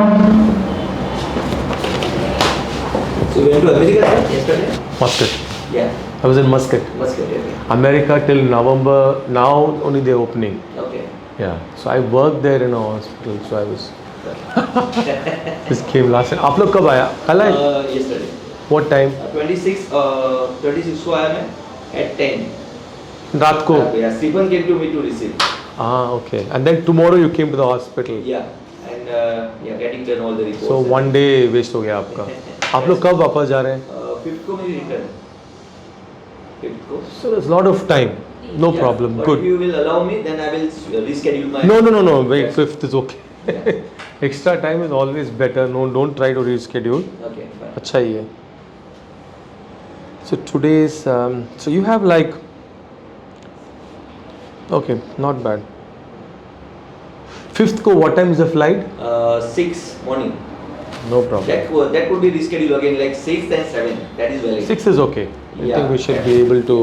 So you went to America yesterday? Muscat. Yeah. I was in Muscat. Muscat, okay. America till November. Now only they're opening. Okay. Yeah. So I worked there in a hospital. So I was. This came last time. आप लोग कब आया? कल आए? Yesterday. What time? 26 को आया मैं at 10. रात को. Yeah, Stephen came to me to receive. Ah, okay. And then tomorrow you came to the hospital. Yeah. And yeah, getting done all the reports. So one day waste हो गया आपका. आप लोग कब वापस जा रहे हैं? 5th को मेरी return. 5th को. So there's a lot of time. No Yeah, problem. but Good. if you will allow me, then I will reschedule my. No. Wait, Yes. 5th is okay. Yeah. Extra time is always better. No, don't try to reschedule. Okay, fine. अच्छा ही है. So today's so you have like okay, not bad. 5th को what time is the flight? 6 morning. No problem. That could be rescheduled again, like 6 and 7. That is valid. 6 is okay. I Yeah. think we should be able to.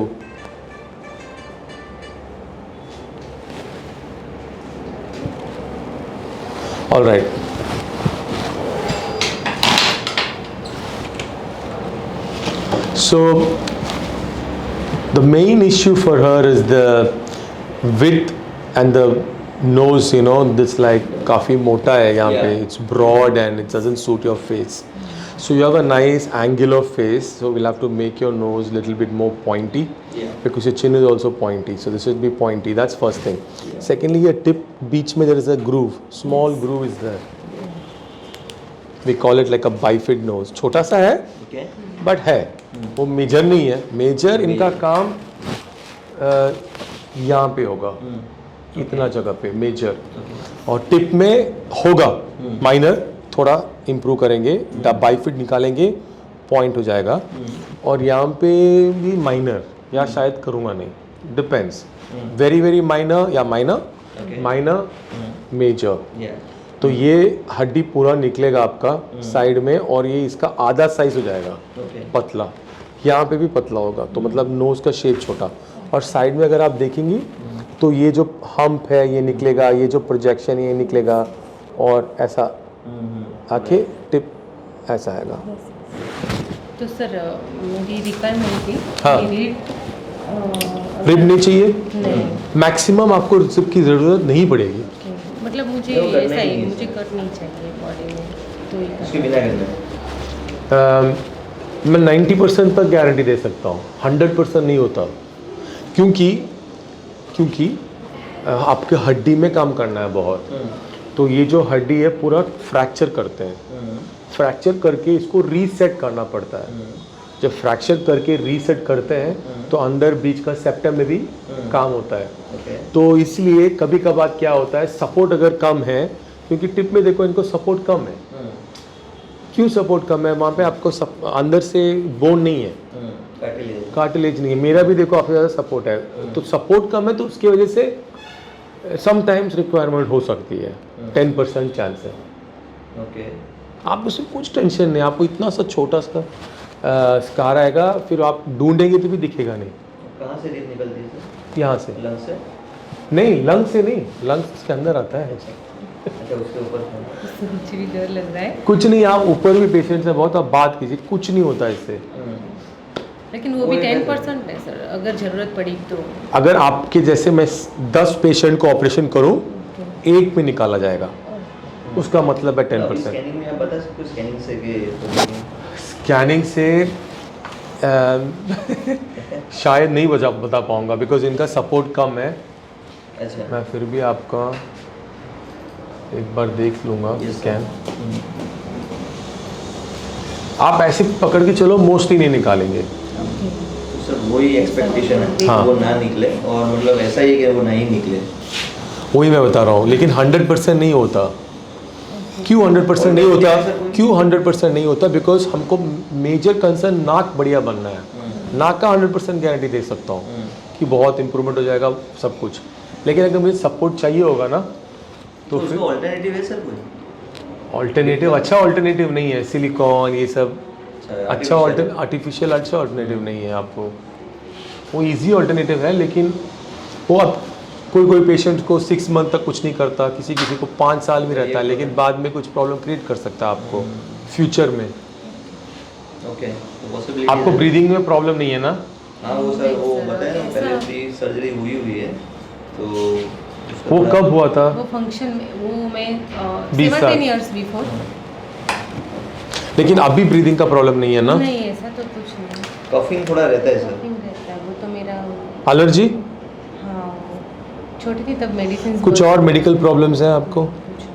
All right. So the main issue for her is the width and the nose, you know, this like काफी मोटा है यहाँ पे. Yeah. It's broad and it doesn't suit your face. So you have a nice angular face, so we'll have to make your nose little bit more pointy. Yeah. Because your chin is also pointy, so this should be pointy. That's first thing. Yeah. Secondly, your tip beach में there is a groove, small groove is there. We call it like a bifid nose. छोटा सा है, Okay. but है. वो major नहीं है. Major इनका काम यहाँ पे होगा, इतना जगह पे मेजर. और टिप में होगा माइनर, थोड़ा इम्प्रूव करेंगे, बाइफिट निकालेंगे, पॉइंट हो जाएगा. और यहाँ पे भी माइनर या शायद करूँगा नहीं, डिपेंड्स. वेरी वेरी माइनर या minor, Okay. Minor, major. Yeah. तो ये हड्डी पूरा निकलेगा आपका साइड में, और ये इसका आधा साइज हो जाएगा Okay. पतला. यहाँ पे भी पतला होगा, तो मतलब नोज का शेप छोटा. और साइड में अगर आप देखेंगी तो ये जो हम्प है ये निकलेगा, ये जो प्रोजेक्शन है ये निकलेगा, और ऐसा आके टिप ऐसा आएगा. तो सर मेरी रिक्वायरमेंट थी. हाँ. मेरी, रिब नहीं चाहिए. नहीं. मैक्सिमम आपको रिब की ज़रूरत नहीं पड़ेगी. मतलब मुझे वो करना ऐसा ही ही, नहीं मुझे कट नहीं चाहिए बॉडी में, तो ये उसके बिना करना है. मैं 90% तक गारंटी दे सकता हूँ, 100% नहीं होता. क्योंकि आपके हड्डी में काम करना है बहुत. तो ये जो हड्डी है पूरा फ्रैक्चर करते हैं. फ्रैक्चर करके इसको रीसेट करना पड़ता है. जब फ्रैक्चर करके रीसेट करते हैं तो अंदर बीच का सेप्टम में भी काम होता है. Okay. तो इसलिए कभी कभार क्या होता है, सपोर्ट अगर कम है, क्योंकि टिप में देखो इनको सपोर्ट कम है. क्यों सपोर्ट कम है? वहाँ पे आपको अंदर से बोन नहीं है, कार्टिलेज नहीं है. मेरा भी देखो आपसे ज़्यादा सपोर्ट है, तो सपोर्ट कम है, तो उसकी वजह से समटाइम्स रिक्वायरमेंट हो सकती है. 10% चांस है. Okay. आप उसमें कुछ टेंशन नहीं. आपको इतना सा छोटा सा स्कार आएगा, फिर आप ढूंढेंगे तो भी दिखेगा नहीं. कहाँ से रेत निकलती है सर? यहाँ से लंग से? नहीं, लंग से नहीं, लंग्स इसके अंदर आता है. अच्छा, उसके ऊपर से. मुझे भी डर लग रहा है. कुछ नहीं, आप ऊपर भी पेशेंट से बहुत आप बात कीजिए, कुछ नहीं होता इससे. लेकिन वो भी 10% है सर, अगर ज़रूरत पड़ी तो. अगर आपके जैसे मैं 10 पेशेंट को ऑपरेशन करूं, एक में निकाला जाएगा, उसका मतलब है 10%. स्कैनिंग में आप बता सकते हो स्कैनिंग से कि स्कैनिंग से शायद नहीं बता पाऊंगा, बिकॉज इनका सपोर्ट कम है. अच्छा. मैं फिर भी आपका एक बार देख लूँगा स्कैन. आप ऐसे पकड़ के चलो, मोस्टली नहीं निकालेंगे. तो सर वही एक्सपेक्टेशन है. हाँ. वो ना निकले, और मतलब ऐसा ही है कि वो ना ही निकले. वही मैं बता रहा हूँ, लेकिन 100% नहीं होता. क्यों 100% नहीं होता? क्यों 100% नहीं होता? बिकॉज हमको मेजर कंसर्न नाक बढ़िया बनना है. नाक का 100% गारंटी दे सकता हूँ कि बहुत इंप्रूवमेंट हो जाएगा सब कुछ. लेकिन अगर मुझे सपोर्ट चाहिए होगा ना, तो फिर उसका ऑल्टरनेटिव है सर कोई? ऑल्टरनेटिव अच्छा ऑल्टरनेटिव नहीं है. सिलिकॉन ये सब अच्छा आर्टिफिशियल अच्छा ऑल्टरनेटिव नहीं है आपको. वो इजी ऑल्टरनेटिव है, लेकिन वो अब कोई पेशेंट को 6 मंथ तक कुछ नहीं करता, किसी किसी को 5 साल में रहता है, लेकिन बाद में कुछ प्रॉब्लम क्रिएट कर सकता है आपको फ्यूचर में। ओके, तो पॉसिबिलिटी आपको ब्रीदिंग में प्रॉब्लम नहीं है ना? हाँ वो सर, वो नहीं, सर, बताया ना ऐसा- पहले भी सर्जरी हुई है, तो उसका वो थोड़ा- कब हुआ था? वो फंक्शन में वो मैं 20 साल। 17 इयर्स बिफोर। लेकिन अभी ब्रीदिंग का प्रॉब्लम नहीं है ना? नहीं ऐसा तो कुछ नहीं, कफिंग थोड़ा रहता है सर। कफिंग रहता है, वो तो मेरा एलर्जी? हाँ वो छोटी थी तब मेडिसिन। कुछ और मेडिकल प्रॉब्लम्स हैं आपको? कुछ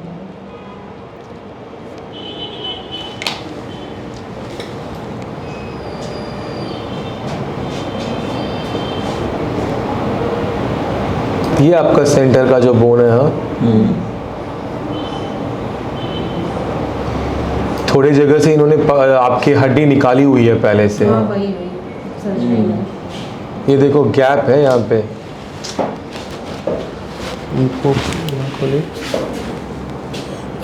नहीं। ये आपका सेंटर का जो बोन है, हाँ थोड़े जगह से इन्होंने आपकी हड्डी निकाली हुई है पहले से। हाँ वही सर्जरी में। ये देखो गैप है यहाँ पे। इनको खोले।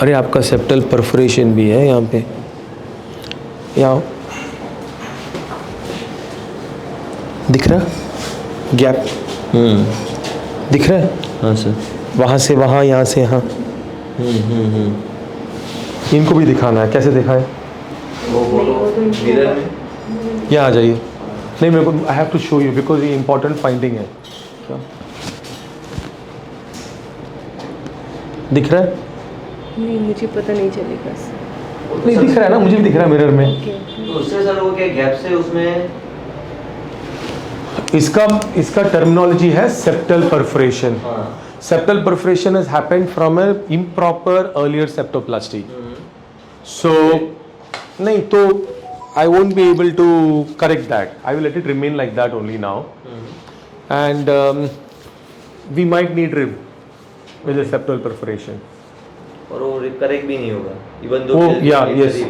अरे आपका सेप्टल परफोरेशन भी है यहाँ पे। यहाँ दिख रहा गैप? दिख रहा है? हाँ सर। वहाँ से वहाँ, यहाँ से यहाँ। इनको भी दिखाना है, कैसे दिखाएं? वो मिरर में यहाँ आ जाइए। नहीं मेरे को, I have to show you because ये इंपॉर्टेंट फाइंडिंग है। क्या दिख रहा है? नहीं मुझे पता नहीं चलेगा। नहीं दिख रहा है ना, मुझे भी दिख रहा है मिरर में। तो उससे सर वो क्या गैप से उसमें इसका टर्मिनोलॉजी है सेप्टल परफोरेशन। हाँ Septal perforation has happened from an improper earlier septoplasty. So, नहीं तो I won't be able to correct that. I will let it remain like that only now. And we might need rib with a septal perforation. और वो correct भी नहीं होगा even though वो या yes,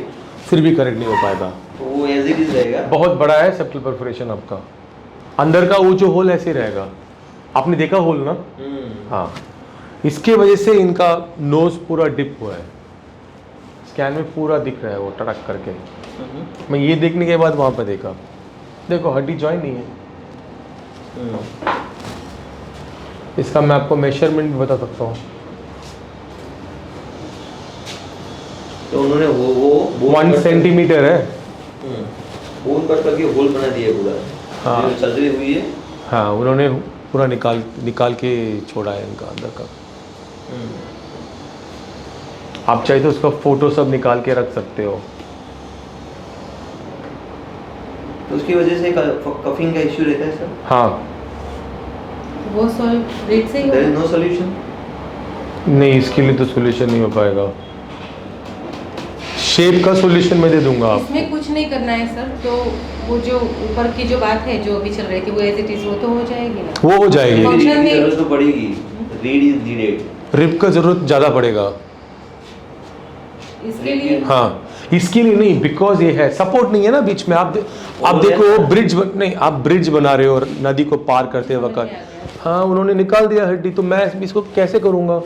फिर भी करेक्ट नहीं हो पाएगा। तो वो एज इट इज रहेगा। बहुत बड़ा है सेप्टल परफोरेशन आपका। अंदर का वो जो होल ऐसे रहेगा। आपने देखा होल ना? हाँ, इसके वजह से इनका नोज पूरा डिप हुआ है। स्कैन में पूरा दिख रहा है वो टड़क करके। मैं ये देखने के बाद वहाँ पर देखा, देखो हड्डी जॉइन नहीं है। इसका मैं आपको मेजरमेंट भी बता सकता हूँ। तो उन्होंने वो 1 सेंटीमीटर है। बोन कट करके होल बना दिया पूरा। हाँ। जो सर्जरी हुई है। हाँ, उन्होंने पूरा निकाल के छोड़ा है इनका अंदर का। आप चाहे तो उसका फोटो सब निकाल के रख सकते हो। तो उसकी वजह से कफिंग का इश्यू रहता है सर। हाँ, वो सॉल्व रेट से ही देयर इज होगा। No solution. नहीं इसके लिए तो सोल्यूशन नहीं हो पाएगा। शेप का सोल्यूशन मैं दे दूंगा आपको। इसमें कुछ नहीं करना है सर, तो वो जो ऊपर की जो बात है जो अभी चल रही थी वो एज इट इज वो तो हो जाएगी ना। वो हो जाएगी। Function में- जरूरत तो पड़ेगी। Read is needed. रिब का जरूरत ज़्यादा पड़ेगा। इसके लिए हाँ, इसके लिए नहीं, बिकॉज ये है सपोर्ट नहीं है ना बीच में। आप देखो ब्रिज नहीं, आप ब्रिज बना रहे हो नदी को पार करते वक्त। हाँ, उन्होंने निकाल दिया हड्डी, तो मैं इसको कैसे करूँगा?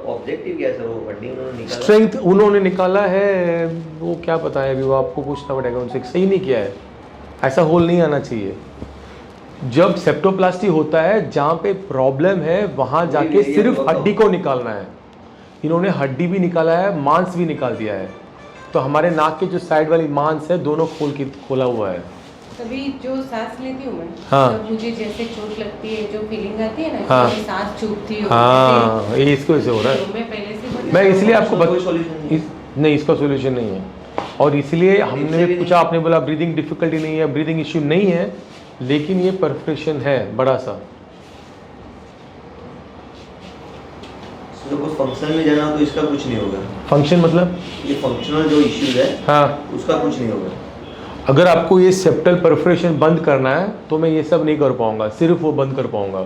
ऑब्जेक्टिव क्या है सर? वो हड्डी उन्होंने निकाला। स्ट्रेंथ उन्होंने निकाला है, वो क्या पता है अभी, वो आपको पूछना पड़ेगा उनसे। सही नहीं किया है, ऐसा होल नहीं आना चाहिए। जब सेप्टोप्लास्टी होता है जहाँ पे प्रॉब्लम है वहाँ जाके सिर्फ हड्डी को निकालना है। इन्होंने हड्डी भी निकाला है, मांस भी निकाल दिया है। तो हमारे नाक के जो साइड वाली मांस है दोनों खोला हुआ है। तभी जो सांस लेती हूँ मैं, हाँ। जब मुझे जैसे चोट लगती है, जो फीलिंग आती है ना, हाँ। कि सांस चूकती हो, हाँ, ये इसको ऐसे हो रहा है। तो मैं पहले से बता- मैं इसलिए आपको कोई solution नहीं। नहीं, इसका सोल्यूशन नहीं है। और इसलिए हमने भी पूछा, आपने बोला ब्रीदिंग डिफिकल्टी नहीं है, ब्रीदिंग इश्यू नहीं है, लेकिन ये परफोरेशन है बड़ा सा। तो कुछ फंक्शन में जाना हो तो इसका कुछ नहीं होगा। फंक्शन मतलब? ये फंक्शनल जो इश्यूज है हाँ, उसका कुछ नहीं होगा। अगर आपको ये सेप्टल परफोरेशन बंद करना है तो मैं ये सब नहीं कर पाऊंगा, सिर्फ वो बंद कर पाऊंगा।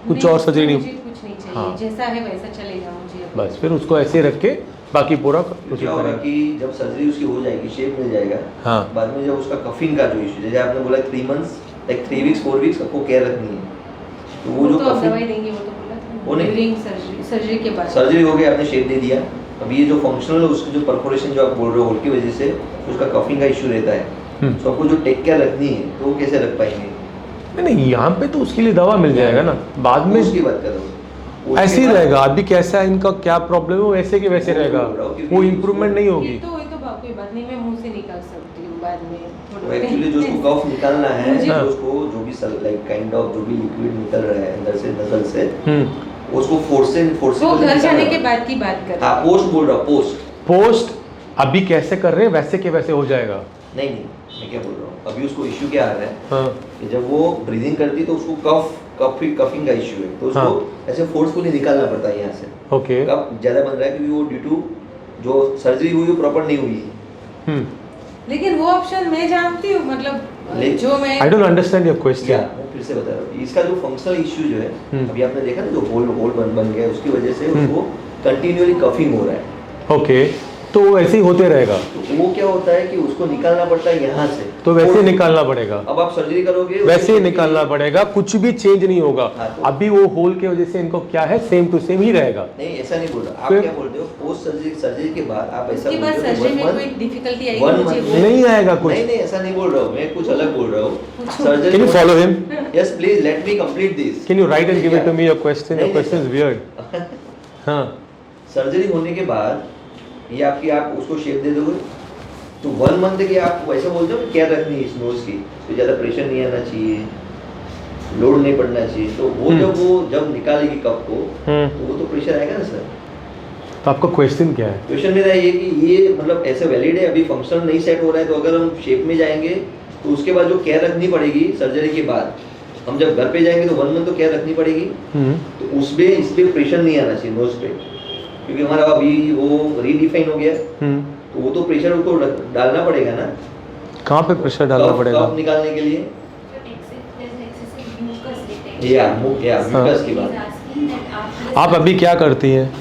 कुछ और सर्जरी नहीं। मुझे कुछ नहीं चाहिए, हाँ। जैसा है वैसा चलेगा मुझे अब। बस फिर उसको ऐसे रख के बाकी पूरा तो क्या होगा कि जब सर्जरी उसकी हो जाएगी, शेप मिल जाएगा, हाँ। बाद में जब उसका कफिंग का जो इश्यू, जैसे आपने बोला 3 मंथ्स, लाइक 3 वीक्स 4 वीक्स आपको केयर रखनी है, तो वो जो तो आप दवाई कफिंग देंगे, वो तो बोला था वो नहीं। ड्यूरिंग सर्जरी के बाद। सर्जरी हो गई, आपने शेप दे दिया, अब ये जो फंक्शनल है उसकी जो परफोरेशन जो आप बोल रहे हो होल की वजह से उसका कफिंग का इश्यू रहता है, तो आपको जो टेक केयर रखनी है तो वो कैसे रख पाएंगे? नहीं यहाँ पे तो उसके लिए दवा मिल जाएगा ना बाद में, उसकी बात कर रहा हूँ। उसके ऐसे ही बाद- रहेगा। अभी कैसा इनका क्या प्रॉब्लम है वो वैसे के वैसे वो रहेगा, बोल रहा हूँ कि वो भी इम्प्रूवमेंट नहीं ये होगी। तो कोई बात नहीं, मैं मुंह से निकाल सकती हूँ बाद में। तो एक्चुअली जो उसको कफ निकालना है, मुझे- हाँ। उसको जो भी लाइक काइंड ऑफ जो भी लिक्विड निकल रहा है अंदर से नजल से, उसको वो घर जाने के बाद की बात कर हाँ पोस्ट बोल रहा हूँ, पोस्ट पोस्ट अभी कैसे कर रहे हैं वैसे के वैसे हो जाएगा। नहीं मैं क्या बोल रहा हूँ, अभी उसको इश्यू क्या आ रहा है हाँ कि जब वो ब्रीदिंग करती है तो उसको कफिंग का इश्यू है, तो उसको हाँ। ऐसे फोर्सफुली निकालना पड़ता है यहाँ से। ओके। कफ ज़्यादा बन रहा है क्योंकि वो ड्यू टू जो सर्जरी हुई वो प्रॉपर नहीं हुई है। लेकिन वो ऑप्शन मैं जानती हूँ, मतलब जो मैं आई डोंट अंडरस्टैंड योर या क्वेश्चन। मैं फिर से बता रहा हूँ, इसका जो फंक्शनल इश्यू जो है अभी आपने देखा ना, जो होल बन गया है, उसकी वजह से उसको कंटिन्यूअली कफिंग हो रहा है। ओके, तो ऐसे ही होते रहेगा। तो वो क्या होता है कि उसको निकालना पड़ता है यहाँ से, तो वैसे निकालना पड़ेगा, अब आप सर्जरी करोगे वैसे ही निकालना पड़ेगा, कुछ भी चेंज नहीं होगा। हाँ, तो- अभी वो होल के वजह से इनको क्या है, सेम टू सेम ही रहेगा। नहीं ऐसा नहीं बोल रहा, आप फिर- क्या बोलते हो, पोस्ट सर्जरी के बाद आप ऐसा उसके बाद बोलते हो कि सर्जरी में one कोई month- डिफिकल्टी आएगी one मुझे month- वो नहीं आएगा कुछ। नहीं ऐसा नहीं बोल रहा हूँ मैं, कुछ अलग बोल रहा हूँ। Can you follow him? Yes please let me complete this. Can you write and give it to me your question? Your question is weird. हाँ सर्जरी होने के बाद ये आपकी आप उसको शेप दे दोगे, तो 1 मंथ के आप वैसे बोलते हो कि केयर रखनी है इस नोज की, तो ज़्यादा प्रेशर नहीं आना चाहिए, लोड नहीं पड़ना चाहिए, तो वो जब निकालेगी कप को तो वो तो प्रेशर आएगा ना सर। तो आपका क्वेश्चन क्या है? क्वेश्चन मेरा ये कि ये मतलब ऐसे वैलिड है, अभी फंक्शनल नहीं सेट हो रहा है, तो अगर हम शेप में जाएंगे तो उसके बाद जो केयर रखनी पड़ेगी सर्जरी के बाद, हम जब घर पे जाएंगे तो 1 मंथ तो केयर रखनी पड़ेगी, तो उसमें इस पर प्रेशर नहीं आना चाहिए नोज पे, क्योंकि हमारा अभी वो रीडिफाइन हो गया है, तो वो तो प्रेशर उसको डालना पड़ेगा ना। कहाँ पे प्रेशर डालना पड़ेगा? कफ निकालने के लिए या म्यूकस की बात। आप अभी क्या करती हैं?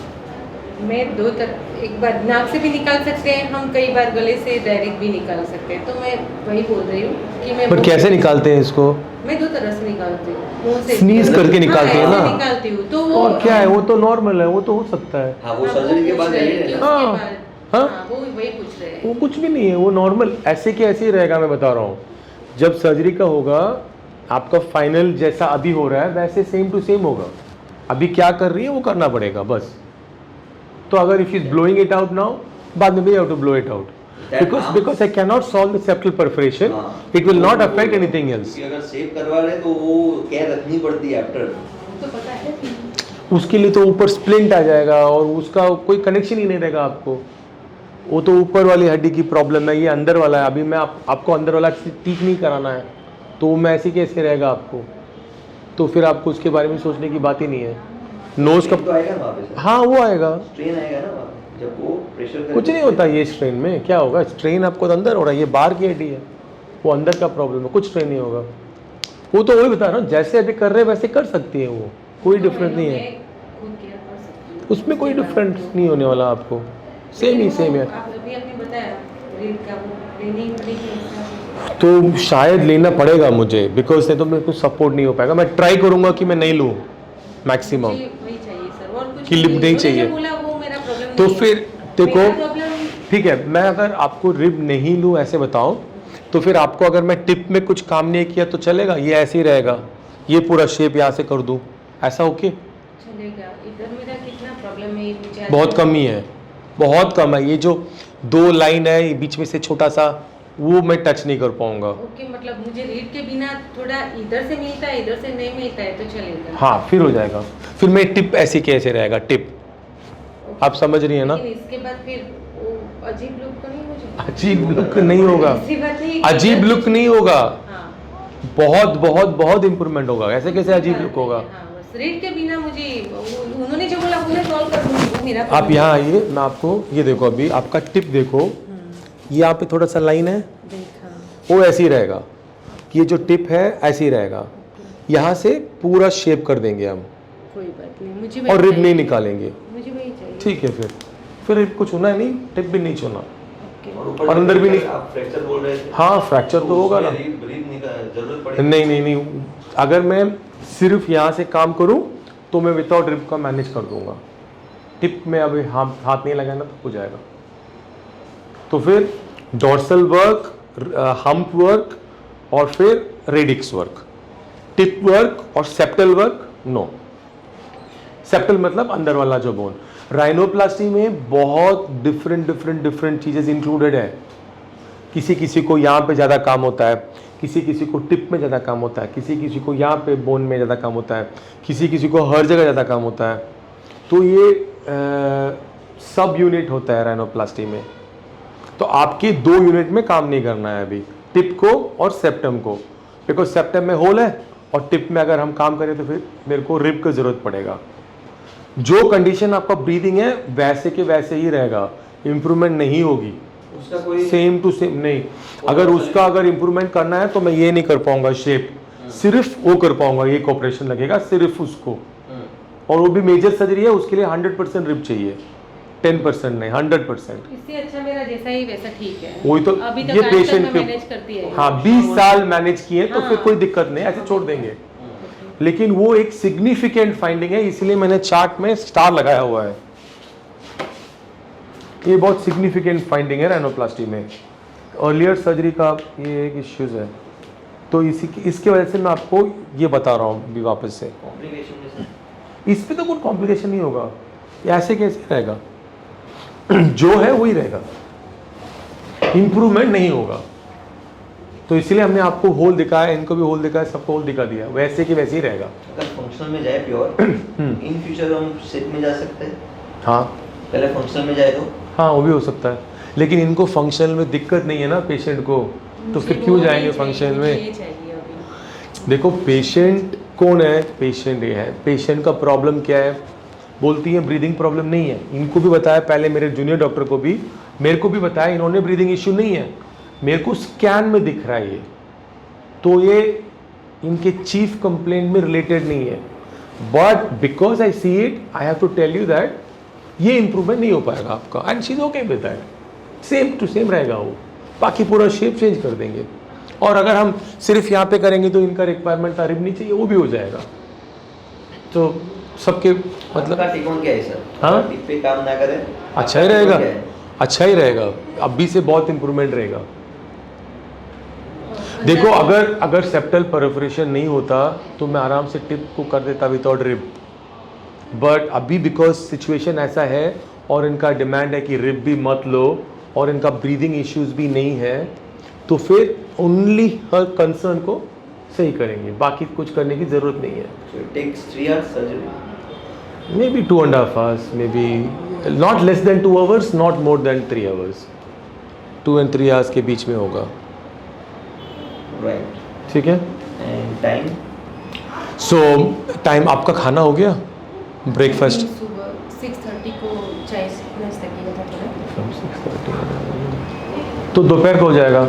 मैं दो तरह, एक बार नाक से भी निकाल सकते हैं हम, कई बार गले से डायरेक्ट भी निकाल सकते हैं, तो मैं वही बोल रही हूँ कि मैं पर कैसे निकालते हैं इसको? मैं दो तरह से निकालती हूँ, मुंह से स्नीज करके निकालते हैं हाँ, ना? ऐसे निकालती हूँ, तो वो और क्या है, वो तो नॉर्मल है, वो तो हो सकता है। हाँ वो सर्जरी के बाद वैलिड है ना। हाँ, हाँ हाँ। वो वही पूछ रहे हैं। वो कुछ भी नहीं है, वो नॉर्मल ऐसे के ऐसे ही रहेगा। मैं बता रहा हूँ, जब सर्जरी का होगा आपका फाइनल जैसा अभी हो रहा है वैसे सेम टू सेम होगा। अभी क्या कर रही है वो करना पड़ेगा बस। तो अगर if is blowing it out now, बाद में भी have to blow it out, because I cannot solve the septal perforation, it will not affect anything else. क्योंकि अगर सेव करवा रहे तो वो केयर रखनी पड़ती है आफ्टर। तो पता है उसके लिए तो ऊपर स्प्लिंट आ जाएगा और उसका कोई कनेक्शन ही नहीं रहेगा आपको। वो तो ऊपर वाली हड्डी की प्रॉब्लम है, ये अंदर वाला है। अभी मैं आपको अंदर वाला ठीक नहीं कराना है, तो मैं ऐसे कैसे रहेगा आपको? तो फिर आपको उसके बारे में सोचने की बात ही नहीं है। नोज का तो आएगा वहाँ पे सर, हाँ वो आएगा, स्ट्रेन आएगा ना वहाँ पे, जब वो प्रेशर कुछ नहीं होता ये स्ट्रेन में। क्या होगा, स्ट्रेन आपको अंदर हो रहा है, ये बाहर की हड्डी है, वो अंदर का प्रॉब्लम है, कुछ स्ट्रेन नहीं होगा। वो तो वही बता रहा हूँ, जैसे अभी कर रहे हैं वैसे कर सकती है, वो कोई डिफरेंस नहीं है खुद केयर कर सकती हूँ, उसमें, कोई डिफरेंस नहीं होने वाला आपको, सेम ही सेम है। आप अभी आपने बताया रीड का वो लेनी पड़ेगी, तो शायद लेना पड़ेगा मुझे, बिकॉज नहीं तो मेरे को सपोर्ट नहीं हो पाएगा। मैं ट्राई करूंगा कि मैं नहीं लूँ मैक्सिमम, मुझे वही चाहिए सर, और कुछ कि लिप नहीं उन्होंने चाहिए। जो बोला वो मेरा प्रॉब्लम तो नहीं है। फिर देखो, मेरा प्रॉब्लम ठीक है, मैं अगर आपको रिब नहीं लूँ ऐसे बताऊं, तो फिर आपको अगर मैं टिप में कुछ काम नहीं किया तो चलेगा, ये ऐसे ही रहेगा, ये पूरा शेप यहाँ से कर दूँ, ऐसा ओके? चलेगा। इधर मेरा कितना प्रॉब्लम है, विचार बहुत कम ही है, बहुत कम है। ये जो 2 लाइन है ये बीच में से छोटा सा, वो मैं टच नहीं कर पाऊंगा। ओके, मतलब मुझे रीड के बिना थोड़ा इधर से मिलता है, इधर से नहीं मिलता है, तो चलेगा। हाँ फिर हो जाएगा। फिर मैं टिप ऐसे कैसे रहेगा, टिप ओके। आप समझ रही है ना? लेकिन इसके बाद फिर वो अजीब लुक तो नहीं हो जाएगा? अजीब लुक नहीं होगा, ऐसी बात नहीं, अजीब लुक नहीं होगा, हाँ, बहुत बहुत बहुत इंप्रूवमेंट होगा। ऐसे कैसे अजीब लुक होगा? हाँ, बस रीड के बिना मुझे उन्होंने जो बोला उन्हें सॉल्व कर दूंगी, वो मेरा आप यहाँ आइए, मैं आपको ये देखो, अभी आपका टिप देखो, ये यहाँ पे थोड़ा सा लाइन है, देखा। वो ऐसे ही रहेगा। ये जो टिप है ऐसे ही रहेगा, यहाँ से पूरा शेप कर देंगे हम, कोई बात नहीं, मुझे और वही रिब चाहिए। नहीं निकालेंगे। मुझे वही चाहिए। ठीक है, फिर रिब को छूना है नहीं, टिप भी नहीं छूना। ओके। और अंदर भी नहीं। आप फ्रैक्चर बोल रहे थे, हाँ फ्रैक्चर तो होगा ना। जरूरत पड़ेगी। नहीं नहीं नहीं, अगर मैं सिर्फ यहाँ से काम करूँ तो मैं विदाउट रिब का मैनेज कर दूंगा। टिप में अभी हाथ नहीं लगाना तो हो जाएगा। तो फिर डॉर्सल वर्क, हम्प वर्क और फिर रेडिक्स वर्क, टिप वर्क और सेप्टल वर्क नो। सेप्टल मतलब अंदर वाला जो बोन। राइनोप्लास्टी में बहुत डिफरेंट चीजें इंक्लूडेड है। किसी किसी को यहाँ पे ज़्यादा काम होता है, किसी किसी को टिप में ज़्यादा काम होता है, किसी किसी को यहाँ पे बोन में ज़्यादा काम होता है, किसी किसी को हर जगह ज़्यादा काम होता है। तो ये सब यूनिट होता है राइनोप्लास्टी में। तो आपके 2 यूनिट में काम नहीं करना है अभी, टिप को और सेप्टम को, बिकॉज सेप्टम में होल है और टिप में अगर हम काम करें तो फिर मेरे को रिब की ज़रूरत पड़ेगा। जो कंडीशन आपका ब्रीदिंग है वैसे के वैसे ही रहेगा, इम्प्रूवमेंट नहीं होगी, उसका कोई सेम टू सेम नहीं। अगर उसका अगर इम्प्रूवमेंट करना है तो मैं ये नहीं कर पाऊंगा शेप, सिर्फ वो कर पाऊंगा, एक ऑपरेशन लगेगा सिर्फ उसको, और वो भी मेजर सर्जरी है, उसके लिए 100% रिब चाहिए, 10% नहीं 100%। इससे अच्छा मेरा जैसा ही वैसा ठीक है। वही तो अभी तक ये आज तक पेशेंट मैं के मैनेज करती है। हाँ 20 साल मैनेज किए तो फिर हाँ। कोई दिक्कत नहीं, ऐसे छोड़ देंगे। लेकिन वो एक सिग्निफिकेंट फाइंडिंग है, इसलिए मैंने चार्ट में स्टार लगाया हुआ है। ये बहुत सिग्निफिकेंट फाइंडिंग है राइनोप्लास्टी में। अर्लियर सर्जरी का ये एक इश्यूज है, तो इसकी वजह से मैं आपको ये बता रहा हूँ अभी वापस से। कॉम्प्लिकेशन में इस पे तो कोई कॉम्प्लिकेशन नहीं होगा, ये ऐसे कैसे रहेगा जो है वही रहेगा, इम्प्रूवमेंट नहीं होगा। तो इसलिए हमने आपको होल दिखाया, इनको भी होल दिखाया, सबको होल दिखा दिया, वैसे कि वैसे ही रहेगा। अगर फंक्शनल में जाए प्योर, इन फ्यूचर हम सेट में जा सकते हैं। हाँ पहले फंक्शनल में जाए तो हाँ वो भी हो सकता है, लेकिन इनको फंक्शनल में दिक्कत नहीं है ना पेशेंट को, तो फिर क्यों जाएंगे फंक्शनल में। देखो पेशेंट कौन है, पेशेंट ये है, पेशेंट का प्रॉब्लम क्या है, बोलती है ब्रीदिंग प्रॉब्लम नहीं है। इनको भी बताया पहले, मेरे जूनियर डॉक्टर को भी, मेरे को भी बताया, इन्होंने ब्रीदिंग इश्यू नहीं है, मेरे को स्कैन में दिख रहा है ये, तो ये इनके चीफ कंप्लेंट में रिलेटेड नहीं है। But because I see it, I have to tell you that ये इंप्रूवमेंट नहीं हो पाएगा आपका, and she is okay with that, same to same रहेगा वो, बाकी पूरा शेप चेंज कर देंगे। और अगर हम सिर्फ यहाँ पे करेंगे तो इनका रिक्वायरमेंट था रिब नीचे, वो भी हो जाएगा। तो सबके मतलब आपका टिक ऑन क्या है सर? हाँ? टिप पे काम ना करें अच्छा ही रहेगा, अच्छा ही रहेगा, अभी से बहुत इंप्रूवमेंट रहेगा। देखो अगर सेप्टल परफोरेशन नहीं होता तो मैं आराम से टिप को कर देता विदाउट रिब, बट अभी बिकॉज सिचुएशन ऐसा है और इनका डिमांड है कि रिब भी मत लो और इनका ब्रीदिंग इश्यूज भी नहीं है, तो फिर ओनली हर कंसर्न को सही करेंगे, बाकी कुछ करने की ज़रूरत नहीं है। So it takes 3 hours surgery. May be 2.5 hours, may be not less than 2 hours, not more than 3 hours, 2 and 3 hours के बीच में होगा। Right. ठीक है, And time? सो टाइम आपका खाना हो गया, ब्रेकफास्ट सुबह 6:30 को चाय नाश्ता किया था। तो दोपहर को हो जाएगा।